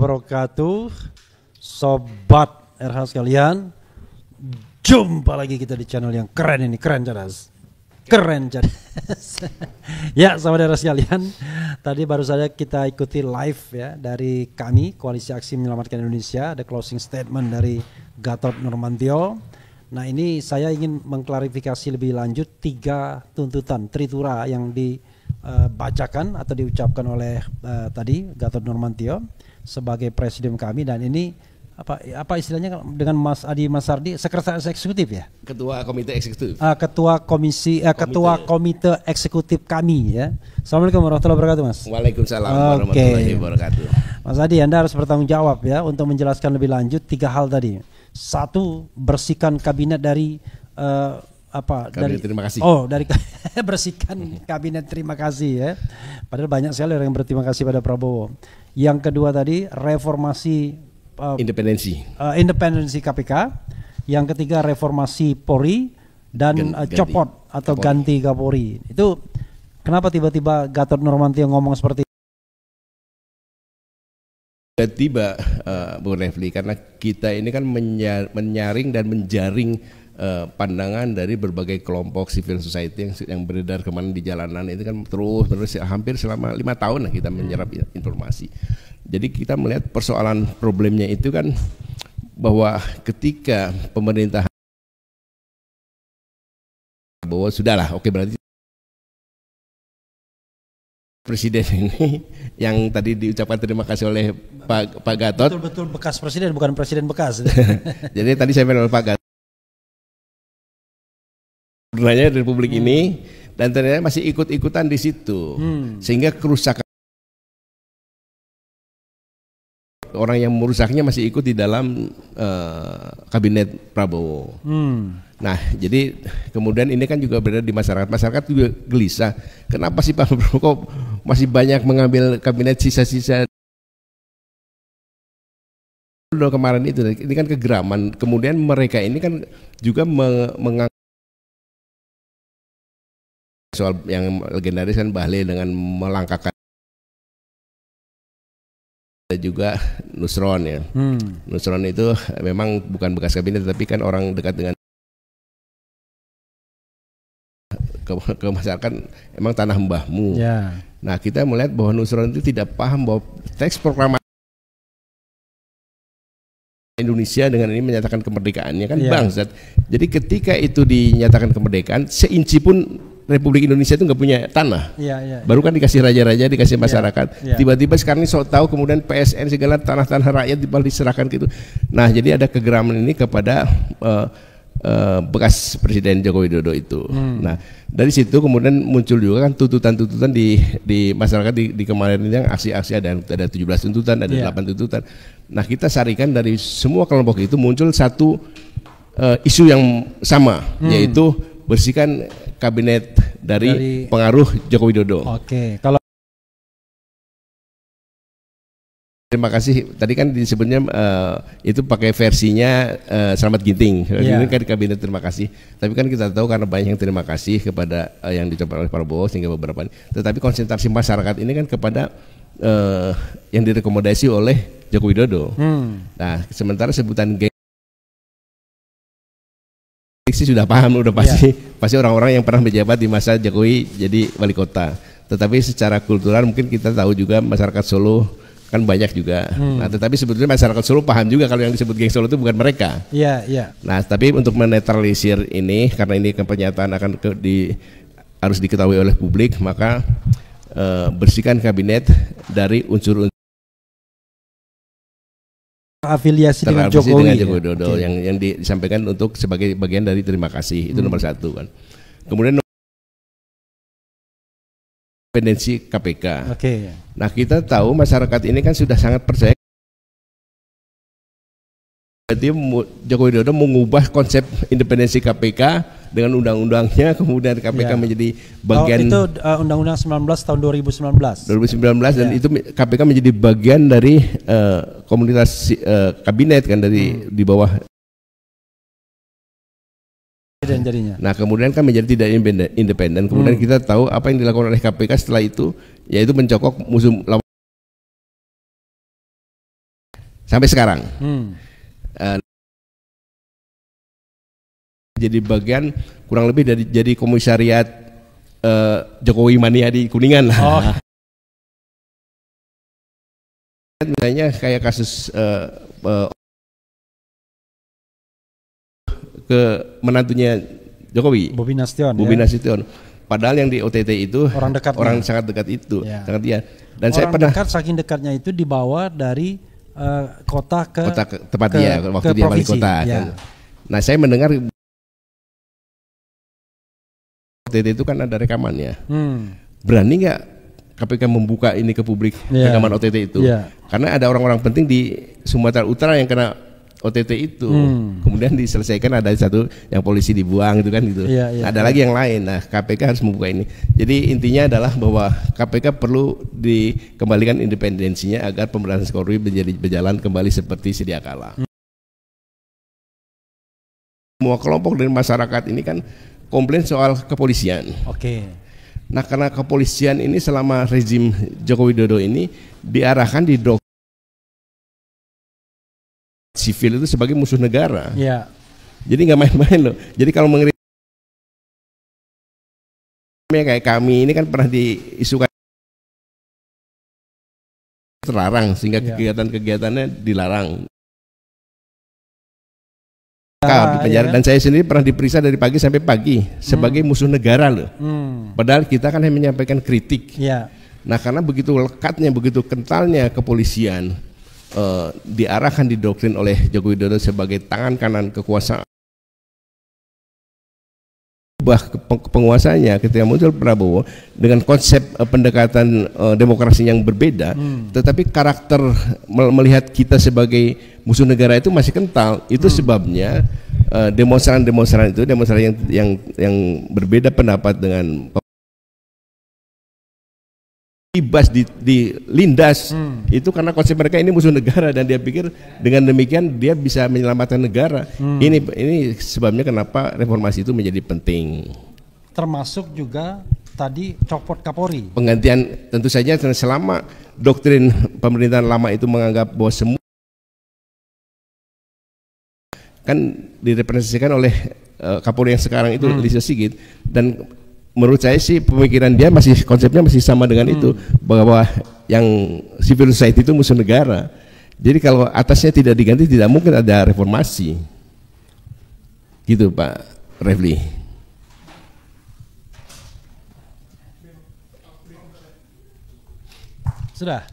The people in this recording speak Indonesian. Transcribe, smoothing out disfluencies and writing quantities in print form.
wabarakatuh. Sobat RH sekalian, jumpa lagi kita di channel yang keren ini. Keren cerdas. Ya, sahabat RH sekalian, tadi baru saja kita ikuti live ya dari kami Koalisi Aksi Menyelamatkan Indonesia. Ada closing statement dari Gatot Nurmantio. Nah, ini saya ingin mengklarifikasi lebih lanjut 3 tuntutan tritura yang dibacakan atau diucapkan oleh tadi Gatot Nurmantio sebagai presiden kami, dan ini apa istilahnya dengan Mas Adi Masardi, sekretaris eksekutif ya? Ketua komite eksekutif. Ketua komite eksekutif kami ya. Assalamualaikum warahmatullahi wabarakatuh, Mas. Waalaikumsalam warahmatullahi wabarakatuh. Mas Adi, Anda harus bertanggung jawab ya untuk menjelaskan lebih lanjut 3 hal tadi. 1, bersihkan kabinet dari terima kasih. Dari bersihkan kabinet terima kasih ya. Padahal banyak sekali orang yang berterima kasih pada Prabowo. Yang kedua tadi reformasi independensi KPK. Yang ketiga reformasi Polri dan copot atau ganti Kapolri. Itu kenapa tiba-tiba Gatot Nurmantio ngomong seperti itu? Tiba-tiba Bung Refli, karena kita ini kan menyaring dan menjaring pandangan dari berbagai kelompok civil society yang beredar kemana di jalanan. Itu kan terus hampir selama 5 tahun lah kita menyerap informasi. Jadi kita melihat persoalan problemnya itu kan bahwa ketika pemerintah bahwa sudahlah, oke, berarti presiden ini yang tadi diucapkan terima kasih oleh Pak Gatot, betul-betul bekas presiden, bukan presiden bekas. Jadi tadi saya bilang oleh Pak Gatot sebenarnya Republik ini, dan ternyata masih ikut-ikutan di situ, sehingga kerusakan orang yang merusaknya masih ikut di dalam kabinet Prabowo. Nah, jadi kemudian ini kan juga berada di masyarakat juga gelisah. Kenapa sih Pak Prabowo kok masih banyak mengambil kabinet sisa-sisa kemarin itu? Ini kan kegeraman. Kemudian mereka ini kan juga menganggap soal yang legendaris kan Bahlil dengan melangkahkan juga Nusron ya. Nusron itu memang bukan bekas kabinet, tapi kan orang dekat dengan ke masyarakat, emang tanah mbahmu. Nah, kita melihat bahwa Nusron itu tidak paham bahwa teks proklamasi Indonesia dengan ini menyatakan kemerdekaannya kan bangsat. Jadi ketika itu dinyatakan kemerdekaan, seinci pun Republik Indonesia itu nggak punya tanah. Baru kan dikasih raja-raja, dikasih masyarakat. Tiba-tiba sekarang ini sok tahu, kemudian PSN segala tanah-tanah rakyat diserahkan gitu. Nah, jadi ada kegeraman ini kepada bekas Presiden Joko Widodo itu. Nah, dari situ kemudian muncul juga kan tuntutan-tuntutan di masyarakat di kemarin ini, yang aksi-aksi ada 17 tuntutan, ada 8 tuntutan. Nah, kita sarikan dari semua kelompok itu muncul satu isu yang sama, yaitu bersihkan kabinet dari pengaruh Joko Widodo. Kalau terima kasih, tadi kan disebutnya itu pakai versinya Slamet Ginting. Ini kan kabinet terima kasih. Tapi kan kita tahu karena banyak yang terima kasih kepada yang dicoba oleh Prabowo sehingga beberapa ini. Tetapi konsentrasi masyarakat ini kan kepada yang direkomendasi oleh Joko Widodo. Nah, sementara sebutan geng sih sudah paham, udah pasti orang-orang yang pernah menjabat di masa Jokowi jadi wali kota. Tetapi secara kultural mungkin kita tahu juga masyarakat Solo kan banyak juga. Nah, tetapi sebetulnya masyarakat Solo paham juga kalau yang disebut geng Solo itu bukan mereka. Nah, tapi untuk menetralisir ini, karena ini pernyataan harus diketahui oleh publik, maka bersihkan kabinet dari unsur-unsur afiliasi dengan Joko Widodo yang disampaikan untuk sebagai bagian dari terima kasih. Itu nomor 1 kan. Kemudian independensi KPK. Nah, kita tahu masyarakat ini kan sudah sangat percaya. Berarti Joko Widodo mengubah konsep independensi KPK dengan undang-undangnya, kemudian KPK menjadi bagian itu Undang-Undang 19 tahun 2019. Dan itu KPK menjadi bagian dari komunitas kabinet kan dari di bawah jadinya. Nah, kemudian kan menjadi tidak independen. Kemudian kita tahu apa yang dilakukan oleh KPK setelah itu, yaitu mencokok musuh lawan sampai sekarang. Jadi bagian kurang lebih dari jadi komisariat Jokowi Mania di Kuningan lah. Oh. Misalnya kayak kasus ke menantunya Jokowi, Bobi Nasution. Padahal yang di OTT itu orang sangat dekat itu, sangat dia. Dan orang saya pernah dekat, saking dekatnya itu dibawa dari kota ke tempat dia waktu dia wali kota. Ya. Nah saya mendengar OTT itu kan ada rekamannya. Berani nggak KPK membuka ini ke publik, rekaman OTT itu? Karena ada orang-orang penting di Sumatera Utara yang kena OTT itu, kemudian diselesaikan, ada satu yang polisi dibuang itu kan gitu. Ada lagi yang lain. Nah KPK harus membuka ini. Jadi intinya adalah bahwa KPK perlu dikembalikan independensinya agar pemberantasan korupsi menjadi berjalan kembali seperti sedia kala. Semua kelompok dari masyarakat ini kan komplain soal kepolisian. Nah karena kepolisian ini selama rezim Joko Widodo ini diarahkan di sipil itu sebagai musuh negara. Jadi nggak main-main loh. Jadi kalau mengirim kayak kami ini kan pernah diisukan terlarang sehingga kegiatan-kegiatannya dilarang. Di penjara. Dan saya sendiri pernah diperiksa dari pagi sampai pagi sebagai musuh negara loh. Padahal kita kan hanya menyampaikan kritik. Nah karena begitu lekatnya, begitu kentalnya kepolisian, diarahkan, didoktrin oleh Joko Widodo sebagai tangan kanan kekuasaan, penguasanya ketika muncul Prabowo dengan konsep pendekatan demokrasi yang berbeda, tetapi karakter melihat kita sebagai musuh negara itu masih kental. Itu sebabnya demonstran yang berbeda pendapat dengan Ibas dilindas itu karena konsep mereka ini musuh negara, dan dia pikir dengan demikian dia bisa menyelamatkan negara. Ini sebabnya kenapa reformasi itu menjadi penting. Termasuk juga tadi copot Kapolri. Penggantian tentu saja, selama doktrin pemerintahan lama itu menganggap bahwa semua kan direpresentasikan oleh Kapolri yang sekarang itu Listio Sigit, dan menurut saya sih pemikiran dia konsepnya masih sama dengan itu, bahwa yang civil society itu musuh negara. Jadi kalau atasnya tidak diganti tidak mungkin ada reformasi. Gitu Pak Refli. Sudah.